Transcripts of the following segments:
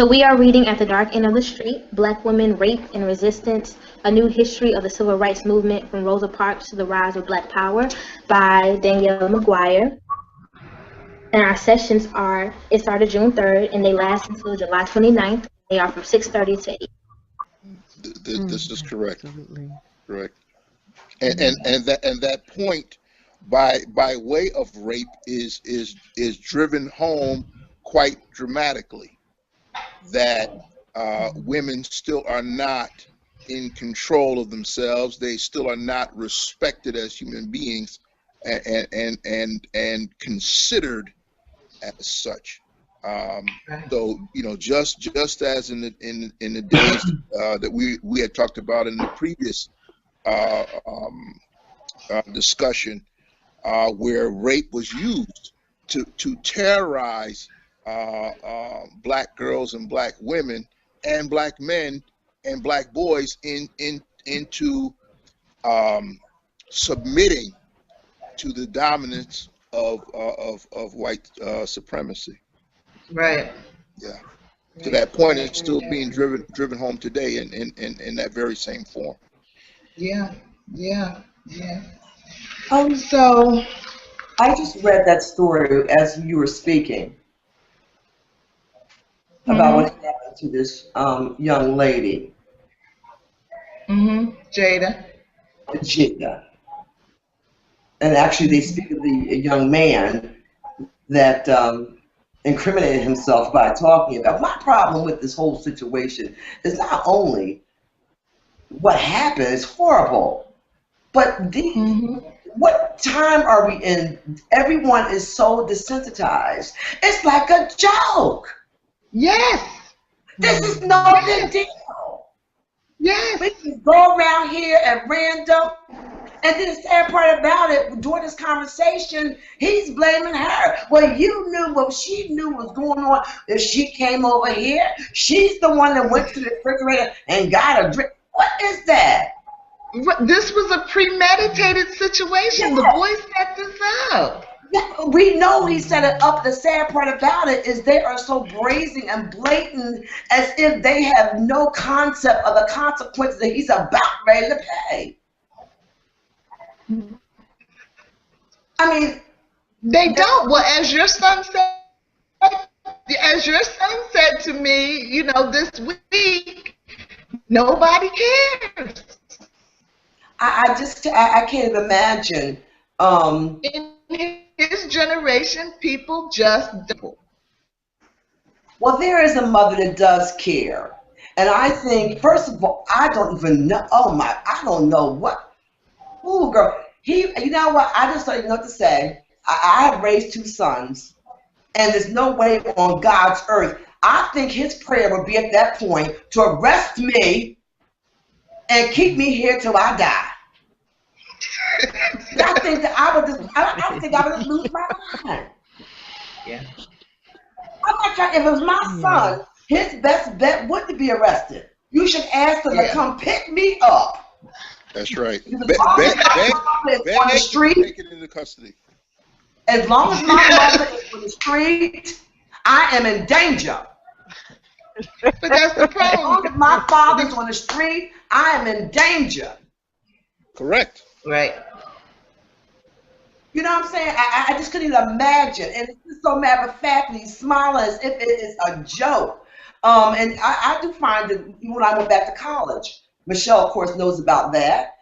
So we are reading At the Dark End of the Street, Black Women, Rape and Resistance, A New History of the Civil Rights Movement from Rosa Parks to the Rise of Black Power by Danielle McGuire. And our sessions it started June 3rd and they last until July 29th. They are from 6:30 to 8. This is correct. Absolutely. Correct. And that point by way of rape is driven home quite dramatically, that women still are not in control of themselves. They still are not respected as human beings and considered as such. So just as in the days that we had talked about in the previous discussion, where rape was used to terrorize black girls and black women and black men and black boys into submitting to the dominance of white supremacy. Right. Yeah. To that point, it's still being driven home today in that very same form. Yeah. So I just read that story as you were speaking about what happened to this young lady. Jada. And actually they speak of the young man that incriminated himself by talking about. My problem with this whole situation is not only what happened is horrible, but what time are we in? Everyone is so desensitized. It's like a joke. Yes. This is no big deal. Yes. We can go around here at random. And then the sad part about it, during this conversation, he's blaming her. Well, you knew what she knew was going on. If she came over here, she's the one that went to the refrigerator and got a drink. What is that? This was a premeditated situation. Yeah. The boy set this up. Yeah, we know he set it up. The sad part about it is they are so brazen and blatant as if they have no concept of the consequences that he's about ready to pay. I mean, they don't. Well, as your son said to me, this week, nobody cares. I can't even imagine. In his generation, people just don't. Well, there is a mother that does care, and I think, first of all, I don't even know. I don't know what. Ooh, girl, you know what? I just don't even know what to say. I have raised 2 sons, and there's no way on God's earth. I think his prayer would be at that point to arrest me and keep me here till I die. I think that I would just lose my mind. Yeah. I'm not trying. If it was my son, his best bet would to be arrested. You should ask them to come pick me up. That's right. On the street, take it into custody. As long as my mother is on the street, I am in danger. But that's the problem. As long as my father's on the street, I am in danger. Correct. Right. You know what I'm saying? I just couldn't even imagine. And it's so matter of fact, he's smiling as if it is a joke. And I do find that when I went back to college, Michelle, of course, knows about that.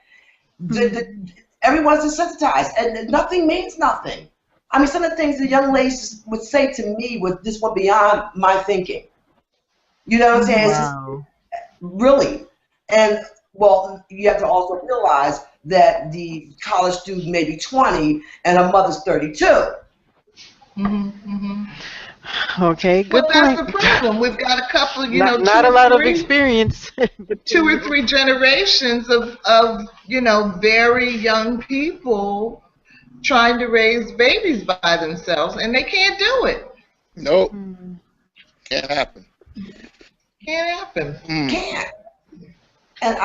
Everyone's desensitized, and nothing means nothing. I mean, some of the things the young ladies would say to me was just went beyond my thinking. You know what I'm saying? Wow. It's just, really. And, well, you have to also realize that the college student may be 20 and her mother's 32. Okay, good point. That's the problem. We've got a couple, not a lot of experience. 2 or 3 generations of very young people trying to raise babies by themselves, and they can't do it. Nope. Can't happen. Can't happen. Can't. And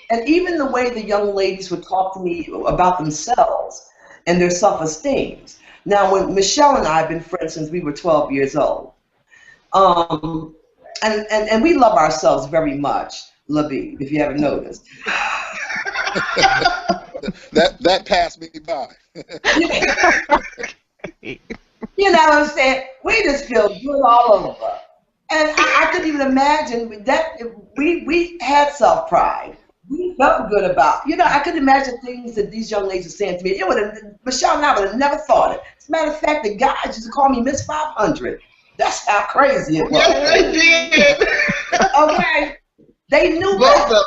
and even the way the young ladies would talk to me about themselves and their self-esteem. Now, when Michelle and I have been friends since we were 12 years old, And we love ourselves very much, Labeeb, if you haven't noticed. that passed me by. You know what I'm saying? We just feel good all over. And I couldn't even imagine that we had self-pride. We felt good about, I couldn't imagine things that these young ladies are saying to me. Michelle and I would have never thought it. As a matter of fact, the guys used to call me Miss 500. That's how crazy it was. Yes, they did. Okay? They knew Both better. of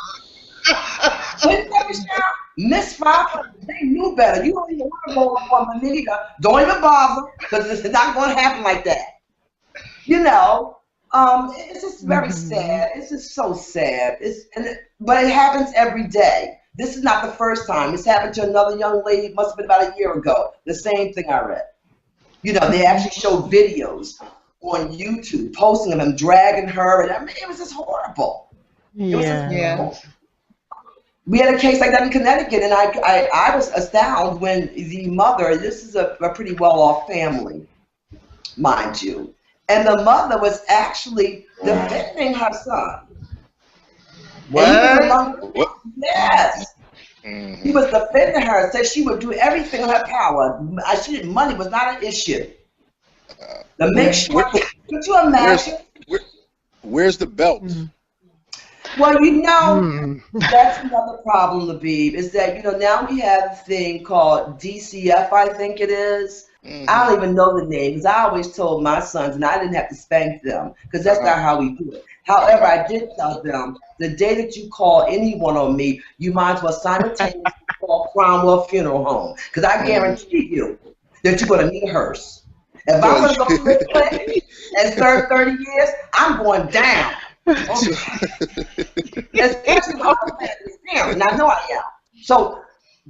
Wouldn't that, Michelle? Miss 500, they knew better. You don't even want to go on one, Venita. Don't even bother, because it's not going to happen like that. It's just very sad. It's just so sad. But it happens every day. This is not the first time. It's happened to another young lady. It must have been about a year ago. The same thing I read. They actually showed videos on YouTube, posting them and dragging her, and I mean, it was just horrible. Yeah. We had a case like that in Connecticut, and I was astounded when the mother, this is a pretty well-off family, mind you, and the mother was actually defending her son. What? Yes. He was defending her, said she would do everything in her power. Money was not an issue. To make sure, could you imagine? Where's the belt? Well, that's another problem, Labeeb, is that, now we have a thing called DCF, I think it is. I don't even know the name, because I always told my sons, and I didn't have to spank them, because that's not how we do it. However, I did tell them, the day that you call anyone on me, you might as well simultaneously call Cromwell Funeral Home, because I guarantee you that you're going to need a hearse. If I'm going to go to this place and serve 30 years, I'm going down. Especially the other family's parents, and I know I am. So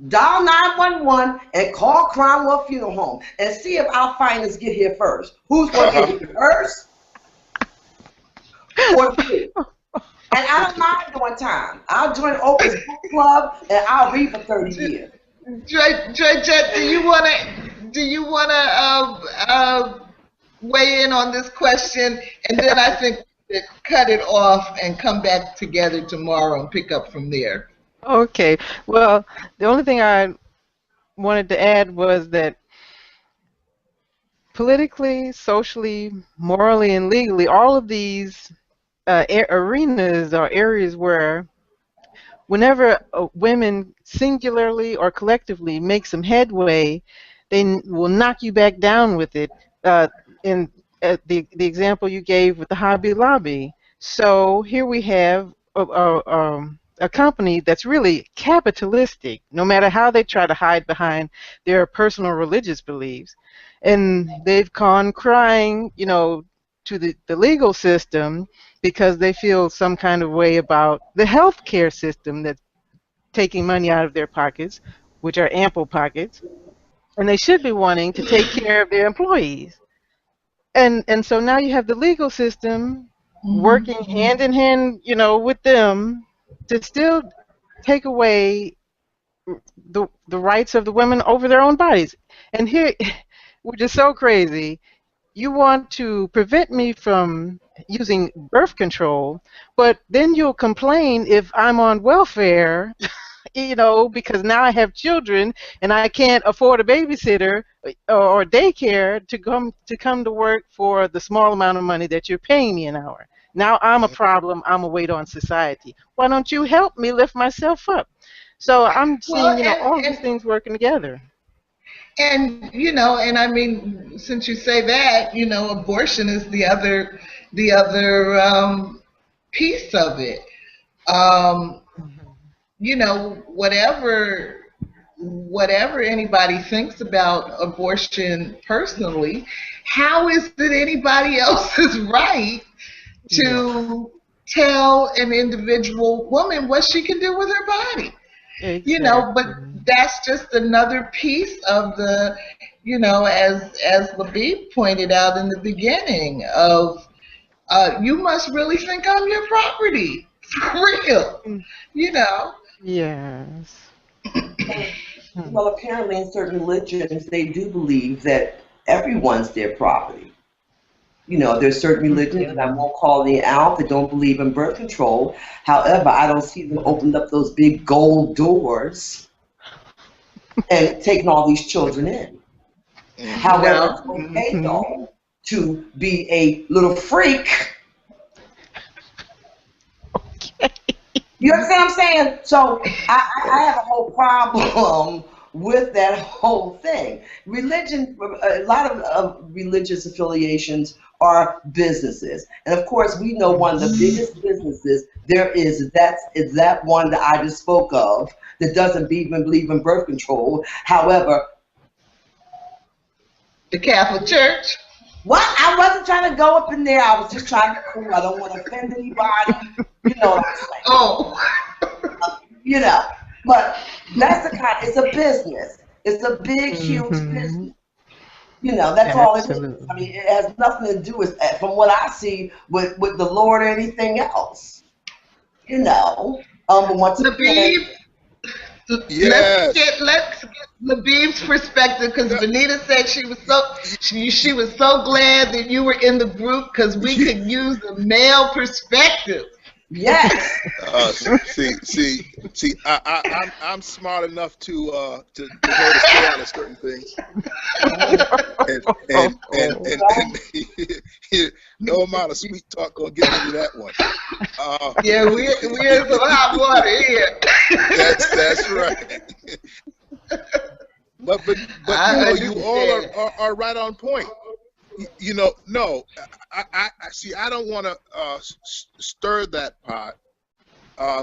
dial 911 and call Cromwell Funeral Home and see if our finalists get here first. Who's going to get here first? Or you? And I don't mind doing time. I'll join Oprah's book club and I'll read for 30 years. Georgette, do you want to weigh in on this question, and then I think cut it off and come back together tomorrow and pick up from there. Okay. Well, the only thing I wanted to add was that politically, socially, morally, and legally, all of these arenas are areas where whenever women singularly or collectively make some headway, they will knock you back down with it. In the example you gave with the Hobby Lobby. So here we have a company that's really capitalistic, no matter how they try to hide behind their personal religious beliefs. And they've gone crying, to the legal system because they feel some kind of way about the healthcare system that's taking money out of their pockets, which are ample pockets, and they should be wanting to take care of their employees. And so now you have the legal system working hand in hand, with them to still take away the rights of the women over their own bodies. And here, which is so crazy, you want to prevent me from using birth control, but then you'll complain if I'm on welfare, because now I have children and I can't afford a babysitter or daycare to come to work for the small amount of money that you're paying me an hour. Now I'm a problem. I'm a weight on society. Why don't you help me lift myself up? So I'm seeing, all of these things working together. And and I mean, since you say that, abortion is the other piece of it. Whatever anybody thinks about abortion personally, how is it anybody else's right to tell an individual woman what she can do with her body? Exactly. But that's just another piece of the, as Labeeb pointed out in the beginning of, you must really think I'm your property, for real, Yes. Well, apparently in certain religions, they do believe that everyone's their property. You know, there's certain religions, and I won't call any out, that don't believe in birth control. However, I don't see them opened up those big gold doors and taking all these children in. However, it's okay though to be a little freak. You understand what I'm saying? So I have a whole problem with that whole thing. Religion, a lot of religious affiliations are businesses, and of course we know one of the biggest businesses there is that one that I just spoke of that doesn't even believe in birth control. However, the Catholic Church. What? I wasn't trying to go up in there. I was just trying to be cool. I don't want to offend anybody. You know what I'm saying? Oh. You know, but that's the kind. It's a business. It's a big, huge business. You know, that's all it is. I mean, it has nothing to do with, from what I see, with the Lord or anything else. You know, but once again. Yes. Let's get Labeeb's perspective, because Venita said she was so glad that you were in the group because we could use a male perspective. Yes. I'm smart enough to know to stay out of certain things, and no amount of sweet talk gonna get me to that one. Yeah, we're in some hot water here. That's right. But you all are right on point. You know, no, I see. I don't want to stir that pot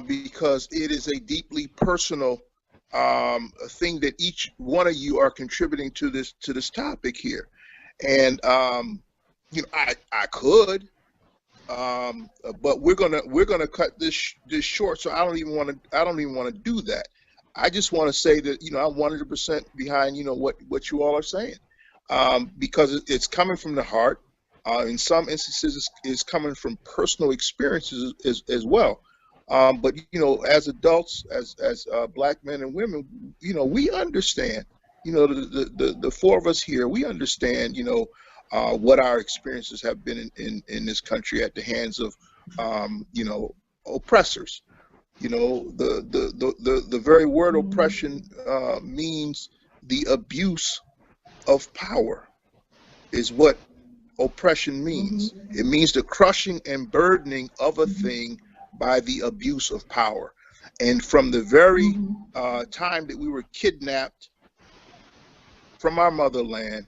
because it is a deeply personal thing that each one of you are contributing to this topic here, and you know, I could, but we're gonna cut this short. So I don't even want to do that. I just want to say that, you know, I'm 100% behind, you know, what you all are saying. Because it's coming from the heart. In some instances, it's coming from personal experiences as well. But you know, as adults, as black men and women, you know, we understand. You know, the four of us here, we understand. You know, what our experiences have been in this country at the hands of, you know, oppressors. You know, the very word oppression means the abuse of power is what oppression means. It means the crushing and burdening of a thing by the abuse of power. And from the very time that we were kidnapped from our motherland,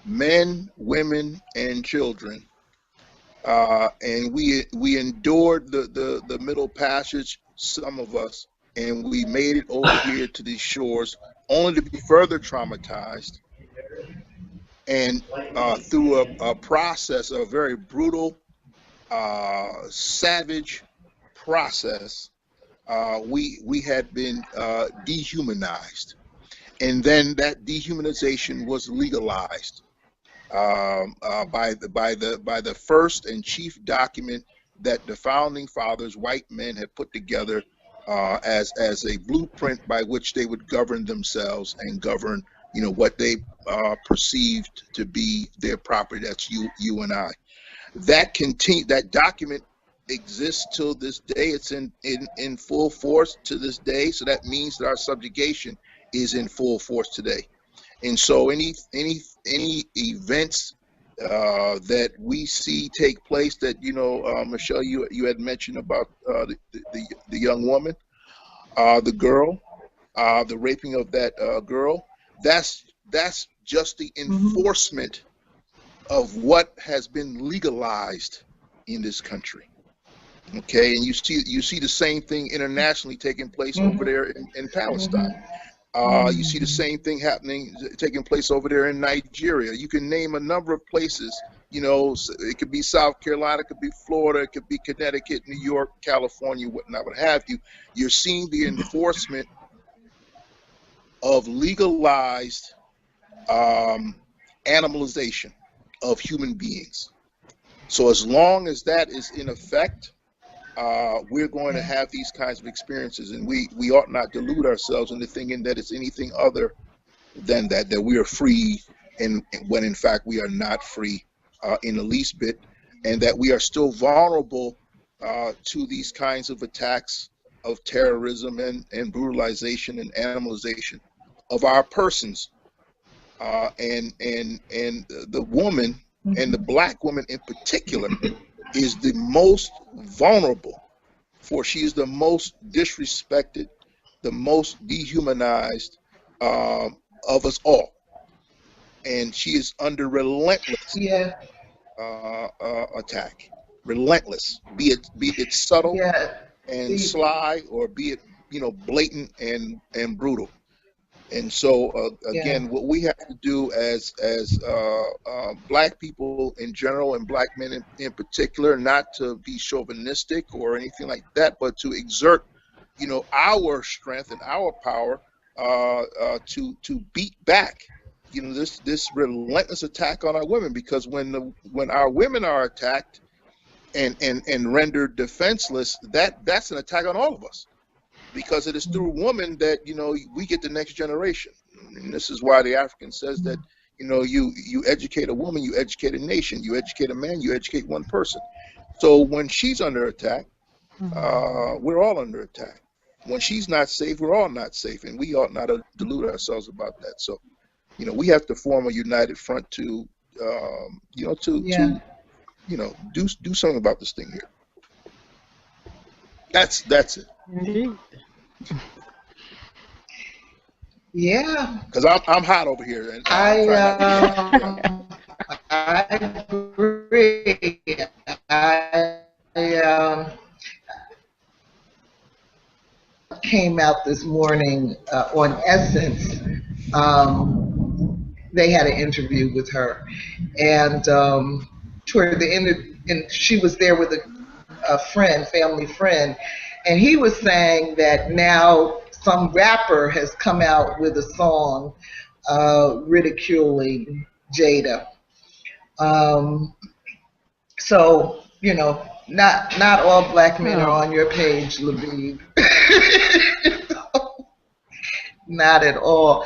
men, women, and children, and we endured the Middle Passage, some of us, and we made it over here to these shores, only to be further traumatized, and through a process, a very brutal, savage process, we had been dehumanized, and then that dehumanization was legalized by the first and chief document that the founding fathers, white men, had put together as a blueprint by which they would govern themselves and govern, you know, what they perceived to be their property. That's you and I. That document exists till this day. It's in full force to this day. So that means that our subjugation is in full force today. And so any events that we see take place, that, you know, Michelle, you had mentioned about the young woman, the girl, the raping of that girl, that's just the enforcement of what has been legalized in this country. Okay, and you see the same thing internationally taking place over there in Palestine. You see the same thing taking place over there in Nigeria. You can name a number of places. You know, it could be South Carolina, it could be Florida, it could be Connecticut, New York, California, whatnot, what have you. You're seeing the enforcement of legalized animalization of human beings. So as long as that is in effect, we're going to have these kinds of experiences, and we ought not delude ourselves into thinking that it's anything other than that we are free, and when in fact we are not free in the least bit, and that we are still vulnerable to these kinds of attacks of terrorism and brutalization and animalization of our persons. And the woman, and the Black woman in particular, is the most vulnerable, for she is the most disrespected, the most dehumanized of us all. And she is under relentless attack. Relentless, be it subtle and sly, or be it blatant and brutal. And so again, what we have to do as Black people in general, and Black men in particular, not to be chauvinistic or anything like that, but to exert our strength and our power to beat back this relentless attack on our women. Because when our women are attacked and rendered defenseless, that's an attack on all of us, because it is through women that we get the next generation. And this is why the African says that you educate a woman, you educate a nation. You educate a man, you educate one person. So when she's under attack, we're all under attack. When she's not safe, we're all not safe, and we ought not to delude ourselves about that. So we have to form a united front to do something about this thing here. That's it. Indeed. Yeah. Because I'm hot over here, and I agree. I came out this morning on Essence. They had an interview with her, and toward the end, and she was there with a friend, family friend, and he was saying that now some rapper has come out with a song ridiculing Jada. So not all Black men are on your page, Labeeb. Not at all.